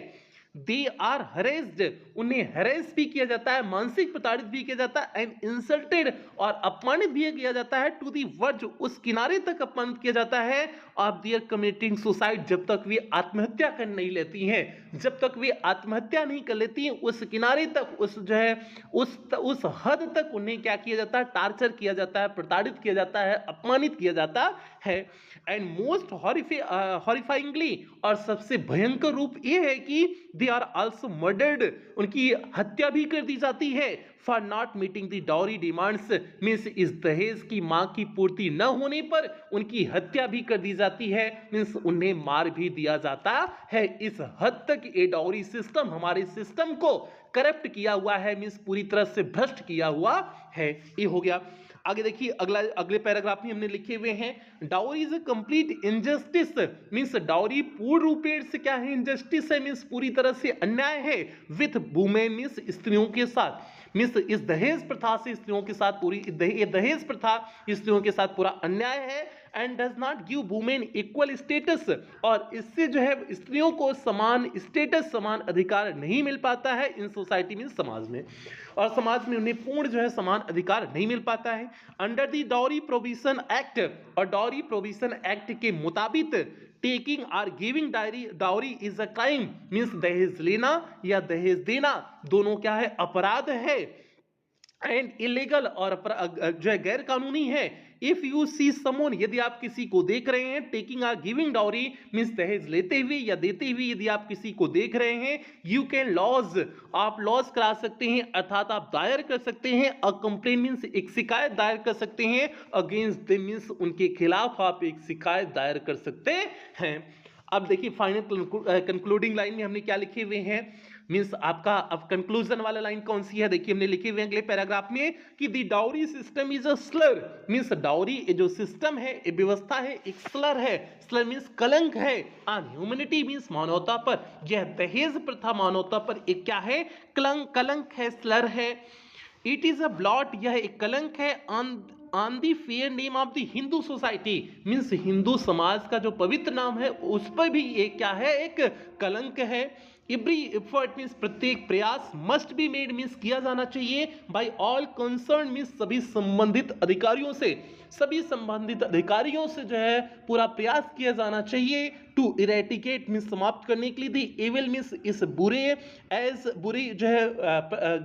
दे आर हरेस्ड, उन्हें हरेस भी किया जाता है, मानसिक प्रताड़ित भी किया जाता है, एंड इंसल्टेड, और अपमानित भी किया जाता है, टू दी वर्ज, उस किनारे तक अपमानित किया जाता है, ऑफ देयर कमिटिंग सुसाइड, जब तक वे आत्महत्या कर नहीं लेती हैं, जब तक वे आत्महत्या नहीं कर लेती हैं, उस किनारे तक, उस जो है उस हद तक उन्हें क्या किया जाता है, टार्चर किया जाता है, प्रताड़ित किया जाता है, अपमानित किया जाता है। एंड मोस्ट हॉरिफाइंगली, और सबसे भयंकर रूप यह है कि दे आर आल्सो मर्डर्ड, उनकी हत्या भी कर दी जाती है, for not meeting the dowry demands, means इस दहेज की मांग की पूर्ति न होने पर उनकी हत्या भी कर दी जाती है, मीन्स उन्हें मार भी दिया जाता है। इस हद तक ये डाउरी सिस्टम हमारे सिस्टम को करप्ट किया हुआ है, मीन्स पूरी तरह से भ्रष्ट किया हुआ है। ये हो गया। आगे देखिए अगले पैराग्राफ में हमने लिखे हुए हैं, dowry is a complete injustice, means dowry पूर्ण रूपेण से क्या है, इनजस्टिस है, मींस पूरी तरह से अन्याय है, विथ वुमेन मींस स्त्रियों के साथ, मींस इस दहेज प्रथा से स्त्रियों के साथ पूरी दहेज प्रथा स्त्रियों के साथ पूरा अन्याय है। And does not give women equal status, और इससे जो है स्त्रियों को समान स्टेटस, समान अधिकार नहीं मिल पाता है इन सोसाइटी में, समाज में, और समाज में उन्हें पूर्ण जो है समान अधिकार नहीं मिल पाता है। Under the dowry provision act, और डाउरी प्रोविजन एक्ट के मुताबिक टेकिंग और giving dowry is a crime, means दहेज लेना या दहेज देना दोनों क्या है, अपराध है, एंड इलीगल, और जो है गैर कानूनी है। इफ यू सी समवन, यदि आप किसी को देख रहे हैं, टेकिंग और गिविंग डाउरी मींस दहेज लेते हुए या देते हुए यदि आप किसी को देख रहे हैं, यू कैन लॉज, आप लॉज करा सकते हैं, अर्थात आप दायर कर सकते हैं, अ कंप्लेन मींस एक शिकायत दायर कर सकते हैं, अगेंस्ट देम मींस उनके खिलाफ आप एक शिकायत दायर कर सकते हैं। अब देखिए फाइनल कंक्लूडिंग लाइन में हमने क्या लिखे हुए हैं, मींस आपका अब कंक्लूजन वाला लाइन कौन सी है, देखिए हमने लिखे हुए अगले पैराग्राफ में कि the dowry system is a Slur, means dowry जो सिस्टम है, व्यवस्था है, एक स्लर है, स्लर मींस कलंक है, ऑन ह्यूमैनिटी मींस मानवता पर, यह दहेज प्रथा मानवता पर एक क्या है, कलंक है, स्लर है। इट इज अ ब्लॉट, यह एक कलंक है, on the fair name of the Hindu society, means Hindu समाज का जो पवित्र नाम है उस पर भी एक क्या है, एक कलंक है। एवरी एफर्ट मीन्स प्रत्येक प्रयास, मस्ट बी मेड मीन्स किया जाना चाहिए, बाय ऑल कंसर्न मीन्स सभी संबंधित अधिकारियों से, सभी संबंधित अधिकारियों से जो है पूरा प्रयास किया जाना चाहिए, टू इरेटिकेट मीन्स समाप्त करने के लिए, दी एविल मीन्स इस बुरे, एज बुरी जो है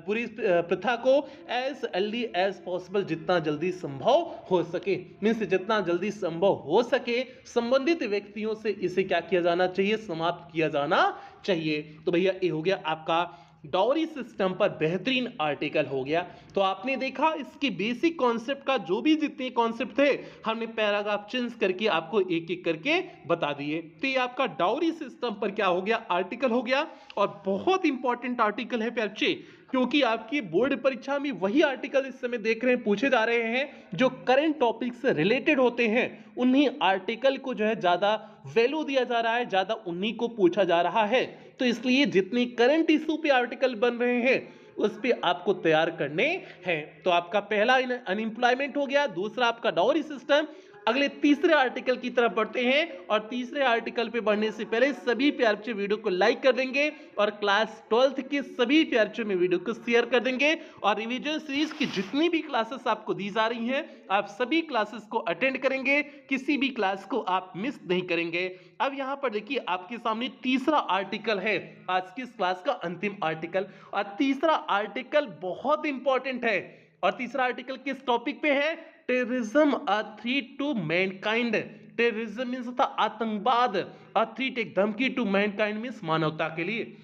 बुरी प्रथा को, एज अर्ली एज पॉसिबल जितना जल्दी संभव हो सके, मीन्स जितना जल्दी संभव हो सके संबंधित व्यक्तियों से इसे क्या किया जाना चाहिए, समाप्त किया जाना चाहिए। तो भैया ये हो गया आपका डाउरी सिस्टम पर बेहतरीन आर्टिकल हो गया। तो आपने देखा इसके बेसिक कॉन्सेप्ट का जो भी जितने कॉन्सेप्ट थे हमने पैराग्राफ चेंज करके आपको एक एक करके बता दिए। तो ये आपका डाउरी सिस्टम पर क्या हो गया, आर्टिकल हो गया, और बहुत इंपॉर्टेंट आर्टिकल है बच्चे। क्योंकि आपकी बोर्ड परीक्षा में वही आर्टिकल इस समय देख रहे हैं पूछे जा रहे हैं जो करंट टॉपिक से रिलेटेड होते हैं, उन्हीं आर्टिकल को जो है ज्यादा वैल्यू दिया जा रहा है, ज्यादा उन्हीं को पूछा जा रहा है। तो इसलिए जितने करंट इशू पे आर्टिकल बन रहे हैं उस पे आपको तैयार करने हैं। तो आपका पहला अनएम्प्लॉयमेंट हो गया, दूसरा आपका डाउरी सिस्टम। अगले तीसरे आर्टिकल की तरफ बढ़ते हैं और तीसरे आर्टिकल पे बढ़ने से पहले सभी प्यारे बच्चे वीडियो को लाइक कर देंगे और क्लास 12th के सभी प्यारे बच्चों में वीडियो को शेयर कर देंगे और रिवीजन सीरीज की जितनी भी क्लासेस आपको दी जा रही हैं आप सभी क्लासेस को अटेंड करेंगे, किसी भी क्लास को आप मिस नहीं करेंगे। अब यहां पर देखिए आपके सामने तीसरा आर्टिकल है, आज की इस क्लास का अंतिम आर्टिकल, और तीसरा आर्टिकल बहुत इंपॉर्टेंट है। और तीसरा आर्टिकल किस टॉपिक पे है? Terrorism a threat to mankind. Terrorism means होता आतंकवाद, अ थ्रेट एक धमकी, टू मैनकाइंड मींस मानवता के लिए।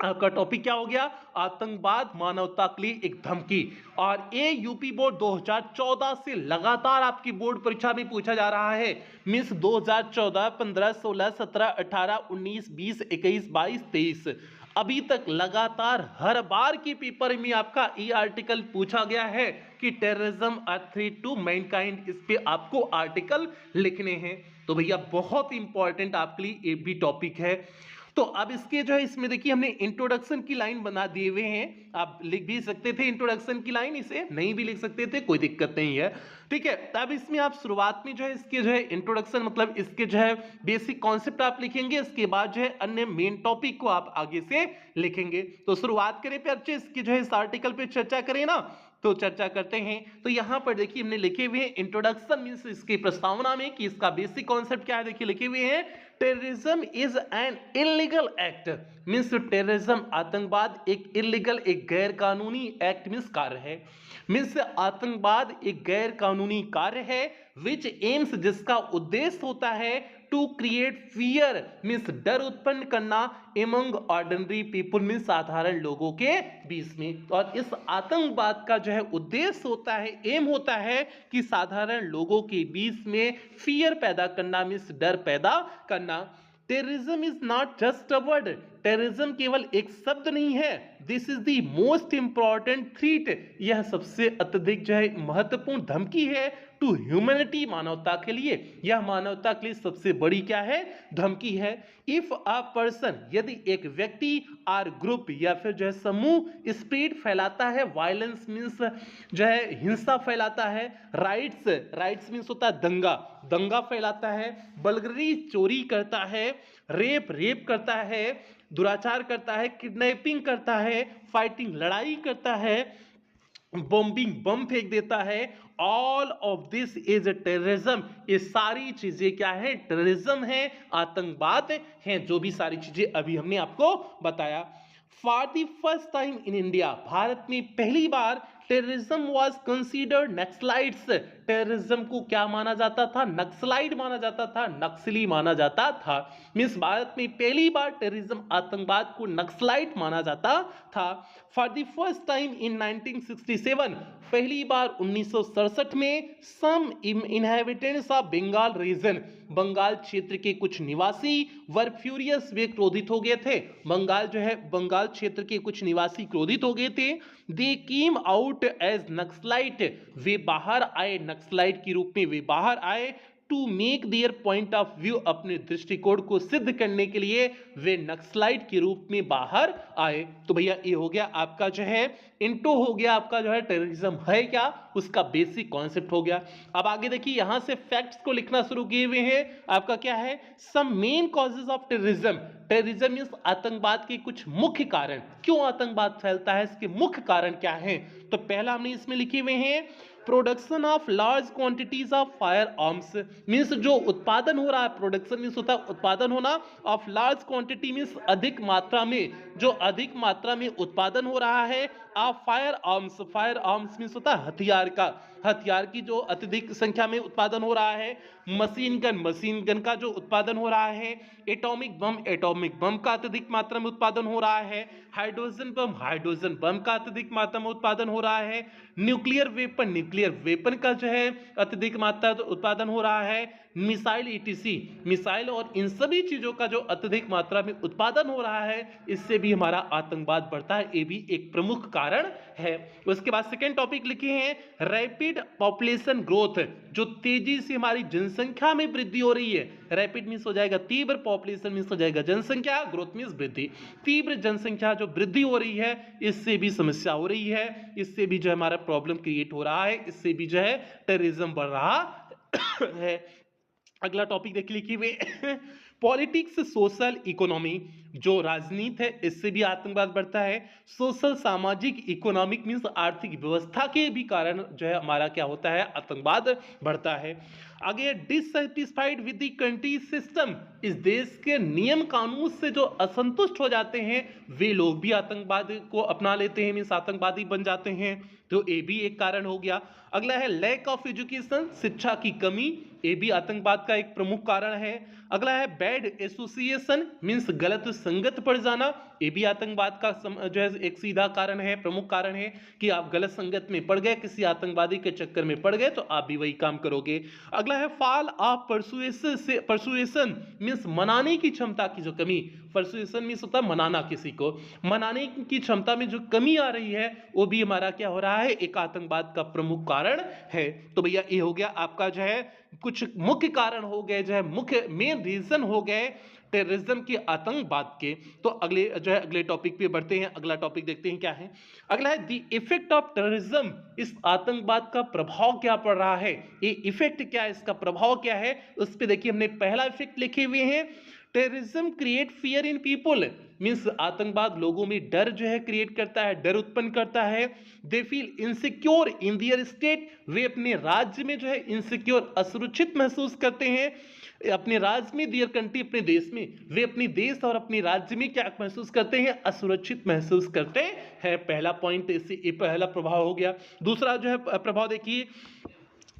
आपका टॉपिक क्या हो गया? आतंकवाद मानवता के लिए एक धमकी। और ये यूपी बोर्ड 2014 से लगातार आपकी बोर्ड परीक्षा में पूछा जा रहा है। मींस 2014, 15, 16, 17, 18, 19, 20, 21, 22, 23 अभी तक लगातार हर बार के पेपर में आपका ये आर्टिकल पूछा गया है कि terrorism a threat to mankind, इस पे आपको आर्टिकल लिखने हैं। तो भैया बहुत इंपॉर्टेंट आपके लिए ये भी टॉपिक है। तो अब इसके जो है इसमें देखिए हमने इंट्रोडक्शन की लाइन बना दिए हुए हैं, आप लिख भी सकते थे इंट्रोडक्शन की लाइन, इसे नहीं भी लिख सकते थे, कोई दिक्कत नहीं है, ठीक है। तब इसमें आप शुरुआत में जो है इसके जो है इंट्रोडक्शन मतलब इसके जो है बेसिक कॉन्सेप्ट आप लिखेंगे, इसके बाद जो है अन्य मेन टॉपिक को आप आगे से लिखेंगे। तो शुरुआत करें पे अच्छे इसके जो है इस आर्टिकल पे चर्चा करें ना, तो चर्चा करते हैं। तो यहां पर देखिए हमने लिखे हुए हैं इंट्रोडक्शन मींस इसकी प्रस्तावना में कि इसका बेसिक कॉन्सेप्ट क्या है, देखिए लिखे हुए हैं terrorism is an illegal act. Means terrorism आतंकवाद एक इलीगल एक गैर कानूनी एक्ट मींस कार्य है। मींस आतंकवाद एक गैर कानूनी कार्य है विच एम्स जिसका उद्देश्य होता है टू क्रिएट फियर मींस डर उत्पन्न करना एमंग ऑर्डिनरी पीपुल मींस साधारण लोगों के बीच में। और इस आतंकवाद का जो है उद्देश्य होता है, एम होता है कि साधारण लोगों के बीच में फियर पैदा करना मींस डर पैदा करना। Terrorism is not just a word, terrorism केवल एक शब्द नहीं है, this is the most important threat, यह सबसे अत्यधिक जो है महत्वपूर्ण धमकी है टू ह्यूमैनिटी मानवता के लिए, यह मानवता के लिए सबसे बड़ी क्या है? धमकी है। इफ अ पर्सन यदि एक व्यक्ति आर ग्रुप या फिर जो है समूह स्प्रेड फैलाता है, वायलेंस मींस जो है हिंसा फैलाता है, राइट्स मींस होता है दंगा, दंगा फैलाता है, बलगरी चोरी करता है, रेप करता है, दुराचार करता है, किडनैपिंग करता है, फाइटिंग लड़ाई करता है, बॉम्बिंग बम फेंक देता है, all of this is terrorism, ये सारी चीजें क्या है? टेररिज्म है, आतंकवाद है, जो भी सारी चीजें अभी हमने आपको बताया। For the first time in India, Bharat में पहली बार terrorism was considered naxalites, terrorism को क्या माना जाता था? नक्सलाइट माना जाता था, नक्सली माना जाता था। मींस भारत में पहली बार टेररिज्म आतंकवाद को नक्सलाइट माना जाता था। For the first time in 1967, पहली बार 1967 में some inhabitants of Bengal region, Bengal क्षेत्र के कुछ निवासी वर फ्यूरियस, वे क्रोधित हो गए थे। बंगाल जो है बंगाल क्षेत्र के कुछ निवासी क्रोधित हो गए थे। They came out as naxalite, वे बाहर आए नक्सलाइट के रूप में, वे बाहर आए to make their point of view, अपने दृष्टिकोण को सिद्ध करने के लिए वे नक्सलाइट के रूप में बाहर आए। तो भैया ये हो गया आपका जो है इंट्रो, हो गया आपका जो है टेररिज्म है क्या, उसका बेसिक कॉन्सेप्ट हो गया। अब आगे देखिए यहां से फैक्ट्स को लिखना शुरू किए हुए हैं। आपका क्या है? Some main causes of terrorism, terrorism means आतंकवाद के कुछ मुख्य कारण, क्यों आतंकवाद फैलता है, इसके मुख्य कारण क्या है। तो पहला हमने इसमें लिखे हुए हैं production of large quantities of fire arms, means जो उत्पादन हो रहा है, प्रोडक्शन मींस होता है उत्पादन होना, ऑफ लार्ज क्वांटिटी मींस अधिक मात्रा में, जो अधिक मात्रा में उत्पादन हो रहा है, of fire arms, fire arms means होता है हथियार का, हथियार की जो अत्यधिक संख्या में उत्पादन हो रहा है, मशीन गन का जो उत्पादन हो रहा है, एटॉमिक बम का अत्यधिक मात्रा में उत्पादन हो रहा है, हाइड्रोजन बम का अत्यधिक मात्रा में उत्पादन हो रहा है, न्यूक्लियर वेपन का जो है अत्यधिक मात्रा उत्पादन हो रहा है, मिसाइल ईटीसी, मिसाइल और इन सभी चीजों का जो अत्यधिक मात्रा में उत्पादन हो रहा है, इससे भी हमारा आतंकवाद बढ़ता है, ये भी एक प्रमुख कारण है। उसके बाद सेकेंड टॉपिक लिखे हैं रैपिड पॉपुलेशन ग्रोथ, जो तेजी से हमारी जनसंख्या में वृद्धि हो रही है। रैपिड मीन्स हो जाएगा तीव्र, पॉपुलेशन मीन्स हो जाएगा जनसंख्या, ग्रोथ मीन्स वृद्धि। तीव्र जनसंख्या जो वृद्धि हो रही है, इससे भी समस्या हो रही है, इससे भी जो हमारा प्रॉब्लम क्रिएट हो रहा है, इससे भी जो है टेररिज्म बढ़ रहा है। अगला टॉपिक देखिए लिखी हुई पॉलिटिक्स सोशल इकोनॉमी, जो राजनीति है, इससे भी आतंकवाद बढ़ता है। सोशल सामाजिक इकोनॉमिक मीन्स आर्थिक व्यवस्था के भी कारण जो है हमारा क्या होता है, आतंकवाद बढ़ता है। आगे dissatisfied with the country system, इस देश के नियम कानून से जो असंतुष्ट हो जाते हैं वे लोग भी आतंकवाद को अपना लेते हैं, मीन्स आतंकवादी बन जाते हैं, तो ये भी एक कारण हो गया। अगला है लैक ऑफ एजुकेशन, शिक्षा की कमी, ये भी आतंकवाद का एक प्रमुख कारण है। अगला है बैड एसोसिएशन मीन्स गलत संगत पड़ जाना, ये भी आतंकवाद का जो है एक सीधा कारण है, प्रमुख कारण है कि आप गलत संगत में पड़ गए, किसी आतंकवादी के चक्कर में पड़ गए तो आप भी वही काम करोगे। अगला है फॉल ऑफ परसुएशन मीन्स मनाने की क्षमता की जो कमी, परसुएशन मीन्स होता है मनाना, किसी को मनाने की क्षमता में जो कमी आ रही है वो भी हमारा क्या हो रहा है, एक आतंकवाद का प्रमुख कारण है। तो भैया ये हो गया आपका जो है कुछ मुख्य कारण हो गए, जो है मुख्य मेन रीजन हो गए टेररिज्म के, आतंकवाद के। तो अगले जो है अगले टॉपिक पे बढ़ते हैं। अगला टॉपिक देखते हैं क्या है। अगला है द इफेक्ट ऑफ टेररिज्म, इस आतंकवाद का प्रभाव क्या पड़ रहा है, ये इफेक्ट क्या है, इसका प्रभाव क्या है, उस पे देखिए हमने पहला इफेक्ट लिखे हुए हैं terrorism create fear in people, means आतंकवाद लोगों में डर जो है क्रिएट करता है, डर उत्पन्न करता है। They feel insecure in their state, वे अपने राज्य में जो है इनसिक्योर, असुरक्षित महसूस करते हैं अपने राज्य में, दियर कंट्री अपने देश में, वे अपने देश और अपने राज्य में क्या महसूस करते हैं, असुरक्षित महसूस करते हैं। पहला पॉइंट, इससे पहला प्रभाव हो गया। दूसरा जो है प्रभाव देखिए,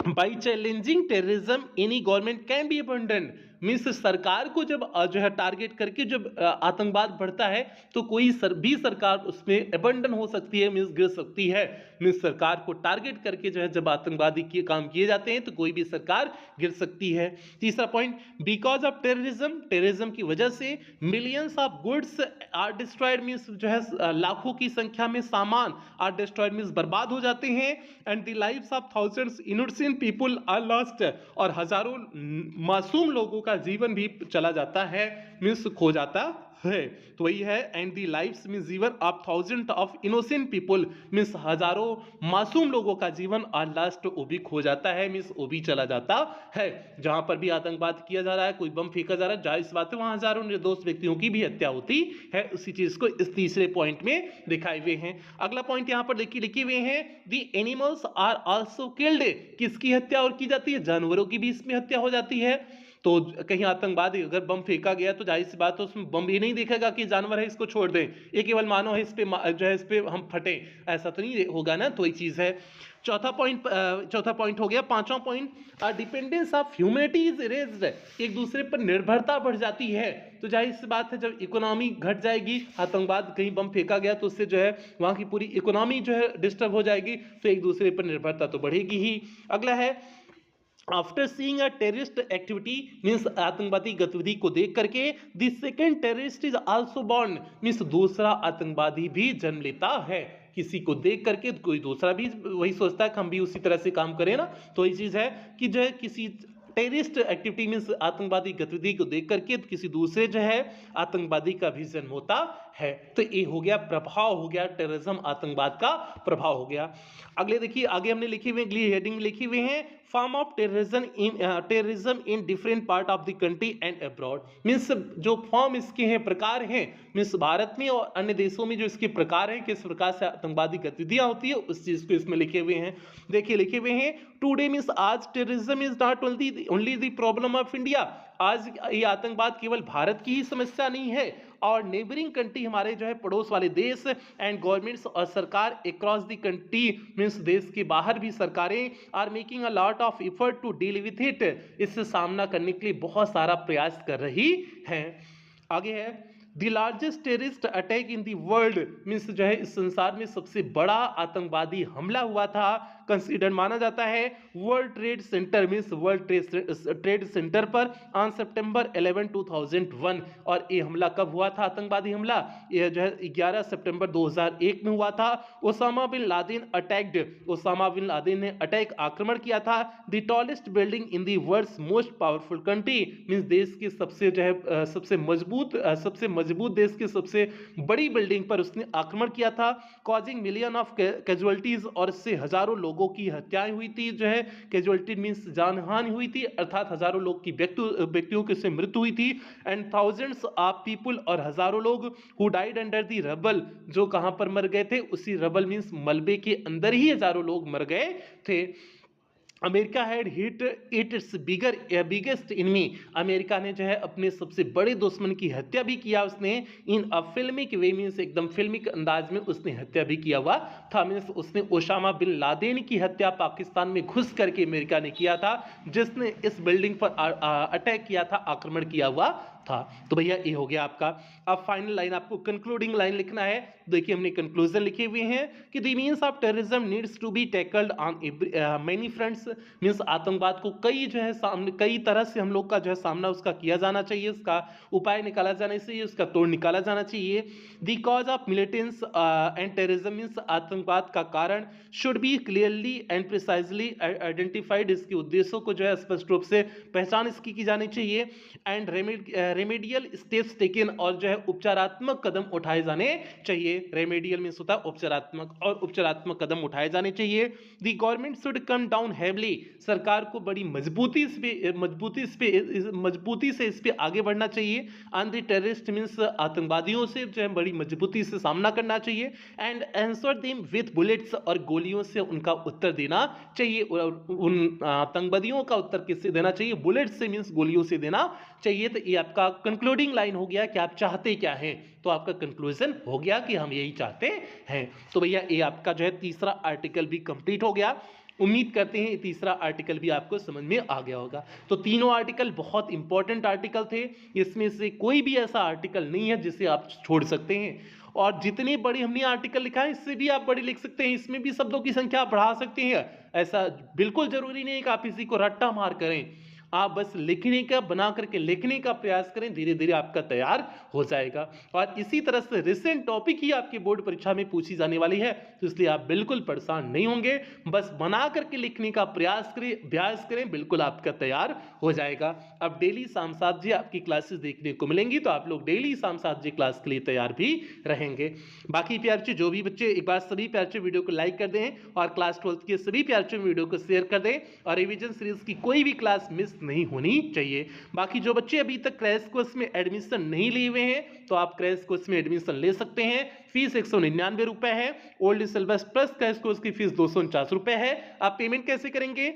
by challenging terrorism any government can be abandon, means सरकार को जब जो है टारगेट करके जब आतंकवाद बढ़ता है तो कोई भी सरकार उसमें अबंडन हो सकती है, मीन्स गिर सकती है। मीन्स सरकार को टारगेट करके जो है जब आतंकवादी के काम किए जाते हैं तो कोई भी सरकार गिर सकती है। तीसरा point, because of terrorism, terrorism की वजह से millions of goods are destroyed, means जो है लाखों की संख्या में सामान आर डिस्ट्रॉयड मीन्स बर्बाद हो जाते हैं। And the lives of thousands innocent people are lost, और हजारों मासूम लोगों का जीवन भी चला जाता है, मीन्स खो जाता है। तो वही है एंड दी लाइव्स मींस जीवन of thousand of innocent people, means हजारों मासूम लोगों का जीवन और लास्ट वो भी खो जाता है, मींस वो भी चला जाता है। जहां पर भी आतंकवाद किया जा रहा है, कोई बम फेंका जा रहा है, जाहिर बात है वहां हजारों निर्दोष व्यक्तियों की भी हत्या होती है। उसी चीज को इस तीसरे पॉइंट में दिखाए हुए हैं। अगला पॉइंट यहाँ पर देखिए लिखे हुए हैं, the animals are also killed, किसकी हत्या और की जाती है, जानवरों की भी इसमें हत्या हो जाती है। तो कहीं आतंकवादी अगर बम फेंका गया तो जाहिर सी बात है उसमें बम ये नहीं देखेगा कि जानवर है इसको छोड़ दें, ये केवल मानव है इस पे जो है इस पे हम फटे, ऐसा तो नहीं होगा ना। तो ये चीज है। चौथा पॉइंट हो गया। पांचवा point, dependence of humanity is erased, एक दूसरे पर निर्भरता बढ़ जाती है। तो जाहिर सी बात है जब इकोनॉमी घट जाएगी, आतंकवाद कहीं बम फेंका गया तो उससे जो है वहां की पूरी इकोनॉमी जो है डिस्टर्ब हो जाएगी, तो एक दूसरे पर निर्भरता तो बढ़ेगी ही। अगला है, after seeing a terrorist activity, means आतंकवादी गतिविधि को देख करके, the second terrorist is also born, means दूसरा आतंकवादी भी जन्म लेता है। किसी को देख करके कोई दूसरा भी वही सोचता है कि हम भी उसी तरह से काम करें ना। तो ये चीज है कि जो है किसी टेररिस्ट एक्टिविटी मीन्स आतंकवादी गतिविधि को देख करके किसी दूसरे जो है आतंकवादी का भी जन्म होता है। तो ये हो गया प्रभाव, हो गया टेररिज्म, आतंकवाद का प्रभाव हो गया। अगले देखिए, आगे हमने लिखी हुई अगली हेडिंग लिखी हुई है, form of terrorism in different part of the country and abroad, means जो फॉर्म इसके हैं, प्रकार हैं, मीन्स भारत में और अन्य देशों में जो इसके प्रकार हैं, किस प्रकार से आतंकवादी गतिविधियां होती है, उस चीज को इसमें लिखे हुए हैं। देखिए लिखे हुए हैं, टुडे मीन्स आज terrorism is not only the problem of India, आज ये आतंकवाद केवल भारत की ही समस्या नहीं है, और नेबरिंग कंट्री हमारे जो है पड़ोस वाले देश एंड गवर्नमेंट्स और सरकार अक्रॉस द कंट्री, मीन्स देश के बाहर भी सरकारें are making a lot of effort to deal with it, इससे सामना करने के लिए बहुत सारा प्रयास कर रही हैं। आगे है, the largest terrorist attack in the world means जो है इस संसार में सबसे बड़ा आतंकवादी हमला हुआ था, कंसीडर माना जाता है world trade centre means world trade centre पर ऑन सितंबर 11 2001। और ये हमला कब हुआ था? आतंकवादी हमला यह जो है 11 सितंबर 2001 में हुआ था। Osama bin Laden attacked, Osama bin Laden ने अटैक आक्रमण किया था the tallest building in the world's most powerful country means देश के सबसे जो है सबसे मजबूत देश की सबसे बड़ी बिल्डिंग पर उसने आक्रमण किया था, कॉजिंग मिलियन ऑफ कैजुअलिटीज और इससे हजारों लोगों की हत्याएं हुई थी। जो है कैजुअलिटी मींस जानहानि हुई थी, अर्थात हजारों लोग की व्यक्तियों की से मृत्यु हुई थी। एंड थाउजेंड्स ऑफ पीपल और हजारों लोग who died under the rubble, जो कहां पर मर गए थे? उसी रबल मींस मलबे के अंदर ही हजारों लोग मर गए थे। America had hit it's biggest enemy, America ने जो है अपने सबसे बड़े दुश्मन की हत्या भी किया उसने इन अ फिल्मिक वे मीन्स एकदम फिल्मिक अंदाज में उसने हत्या भी किया हुआ था। मीन्स उसने ओसामा बिन लादेन की हत्या पाकिस्तान में घुस करके अमेरिका ने किया था, जिसने इस बिल्डिंग पर अटैक किया था, आक्रमण किया हुआ था। तो भैया ये हो गया आपका। अब फाइनल लाइन आपको कंक्लूडिंग लाइन लिखना है। देखिए हमने कंक्लूजन लिखे हुए हैं कि the means of terrorism needs to be tackled on many fronts means आतंकवाद को कई जो है सामने कई तरह से हम लोग का जो है सामना उसका किया जाना चाहिए, उसका उपाय निकाला जाना चाहिए, उसका तोड़ निकाला जाना चाहिए। The cause of militance and terrorism means आतंकवाद का कारण should be clearly and precisely identified, इसके उद्देश्यों को जो है स्पष्ट रूप से पहचान इसकी की जानी चाहिए। एंड रेमेडियल स्टेप्स टेकन, और जो है उपचारात्मक कदम उठाए जाने चाहिए। रेमेडियल मीन्स होता है उपचारात्मक, और उपचारात्मक कदम उठाए जाने चाहिए। The government should come down heavily, सरकार को बड़ी मजबूती से इस पे आगे बढ़ना चाहिए। ऑन द टेररिस्ट मीन्स आतंकवादियों से जो है बड़ी मजबूती से सामना करना चाहिए। And answer them with bullets, और गोलियों से उनका उत्तर देना चाहिए। उन आतंकवादियों का उत्तर किससे देना चाहिए? बुलेट से मीन्स गोलियों से देना चाहिए। तो ये आपका कंक्लूडिंग लाइन हो गया कि आप चाहते क्या हैं। तो आपका कंक्लूजन हो गया कि हम यही चाहते हैं। तो भैया ये आपका जो है तीसरा आर्टिकल भी कंप्लीट हो गया। उम्मीद करते हैं तीसरा आर्टिकल भी आपको समझ में आ गया होगा। तो तीनों आर्टिकल बहुत इंपॉर्टेंट आर्टिकल थे, इसमें से कोई भी ऐसा आर्टिकल नहीं है जिसे आप छोड़ सकते हैं। और जितनी बड़ी हमने आर्टिकल लिखा है इससे भी आप बड़ी लिख सकते हैं, इसमें भी शब्दों की संख्या बढ़ा सकते हैं। ऐसा बिल्कुल जरूरी नहीं है कि आप इसी को रट्टा मार करें, आप बस लिखने का बना करके लिखने का प्रयास करें, धीरे धीरे आपका तैयार हो जाएगा। और इसी तरह से रिसेंट टॉपिक ही आपकी बोर्ड परीक्षा में पूछी जाने वाली है, तो इसलिए आप बिल्कुल परेशान नहीं होंगे, बस बना करके लिखने का प्रयास करें, अभ्यास करें, बिल्कुल आपका तैयार हो जाएगा। अब डेली शाम 7 बजे आपकी क्लासेस देखने को मिलेंगी, तो आप लोग डेली शाम 7 बजे क्लास के लिए तैयार भी रहेंगे। बाकी प्यार से जो भी बच्चे, एक बार सभी प्यार से वीडियो को लाइक कर दें और क्लास 12 के सभी प्यार से वीडियो को शेयर कर दें, और रिवीजन सीरीज की कोई भी क्लास मिस नहीं होनी चाहिए। बाकी जो बच्चे अभी तक क्रैश कोर्स में एडमिशन नहीं लिए हुए हैं, तो आप क्रैश कोर्स में एडमिशन ले सकते हैं। फीस 199 रुपए है, old syllabus plus crash course की फीस 249 रुपए है। आप पेमेंट कैसे करेंगे?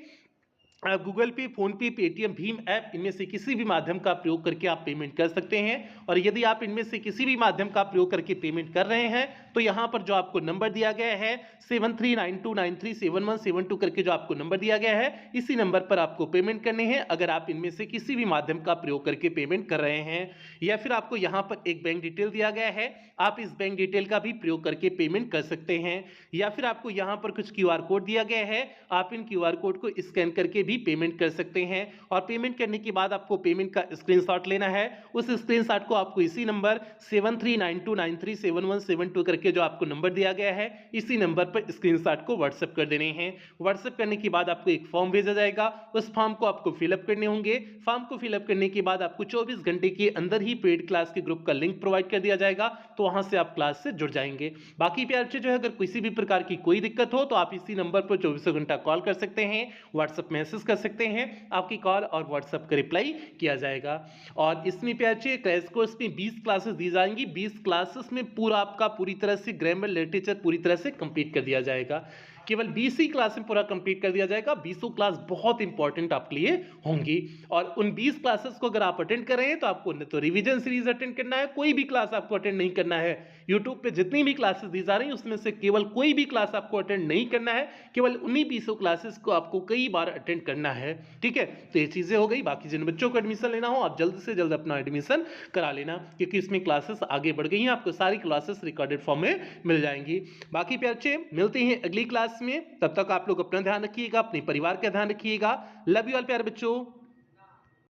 आप गूगल पे, फोन पे, पेटीएम, भीम ऐप, इनमें से किसी भी माध्यम का प्रयोग करके आप पेमेंट कर सकते हैं। और यदि आप इनमें से किसी भी माध्यम का प्रयोग करके पेमेंट कर रहे हैं, तो यहाँ पर जो आपको नंबर दिया गया है 7392937172 करके जो आपको नंबर दिया गया है, इसी नंबर पर आपको पेमेंट करने हैं, अगर आप इनमें से किसी भी माध्यम का प्रयोग करके पेमेंट कर रहे हैं। या फिर आपको यहाँ पर एक बैंक डिटेल दिया गया है, आप इस बैंक डिटेल का भी प्रयोग करके पेमेंट कर सकते हैं। या फिर आपको यहाँ पर कुछ क्यूआर कोड दिया गया है, आप इन क्यूआर कोड को स्कैन करके पेमेंट कर सकते हैं। और पेमेंट करने के बाद आपको पेमेंट का स्क्रीनशॉट लेना है, उस स्क्रीनशॉट को आपको इसी नंबर 7392937172 करके जो आपको नंबर दिया गया है, इसी नंबर पर स्क्रीनशॉट को व्हाट्सएप कर देने हैं। व्हाट्सएप करने के बाद आपको एक फॉर्म भेजा जाएगा, उस फॉर्म को आपको फिलअप करने होंगे। फॉर्म को फिलअप करने के बाद आपको 24 घंटे के अंदर ही पेड क्लास के ग्रुप का लिंक प्रोवाइड कर दिया जाएगा, तो वहां से आप क्लास से जुड़ जाएंगे। बाकी प्यार से जो है अगर किसी भी प्रकार की कोई दिक्कत हो, तो आप इसी नंबर पर 24 घंटा कॉल कर सकते हैं, व्हाट्सएप मैसेज कर सकते हैं, आपकी कॉल और व्हाट्सएप का रिप्लाई किया जाएगा। और इसमें प्यारे क्रैश कोर्स में 20 क्लासेस दी जाएंगी, 20 क्लासेस में पूरा आपका पूरी तरह से ग्रामर लिटरेचर पूरी तरह से कंप्लीट कर दिया जाएगा। केवल 20 ही क्लास में पूरा कंप्लीट कर दिया जाएगा। 20 क्लास बहुत इंपॉर्टेंट आपके लिए होंगी, और उन 20 क्लासेस को अगर आप अटेंड कर रहे हैं, तो आपको न तो रिवीजन सीरीज अटेंड करना है, कोई भी क्लास आपको अटेंड नहीं करना है, यूट्यूब पे जितनी भी क्लासेस दी जा रही हैं उसमें से केवल कोई भी क्लास आपको अटेंड नहीं करना है, केवल उन्हीं 20 क्लासेस को आपको कई बार अटेंड करना है। ठीक है, तो ये चीजें हो गई। बाकी जिन बच्चों को एडमिशन लेना हो आप जल्द से जल्द अपना एडमिशन करा लेना, क्योंकि इसमें क्लासेस आगे बढ़ गई हैं, आपको सारी क्लासेस रिकॉर्डेड फॉर्म में मिल जाएंगी। बाकी प्यारे बच्चे मिलते हैं अगली क्लास में, तब तक आप लोग अपना ध्यान रखिएगा, अपने परिवार का ध्यान रखिएगा। लव यू ऑल प्यारे बच्चों।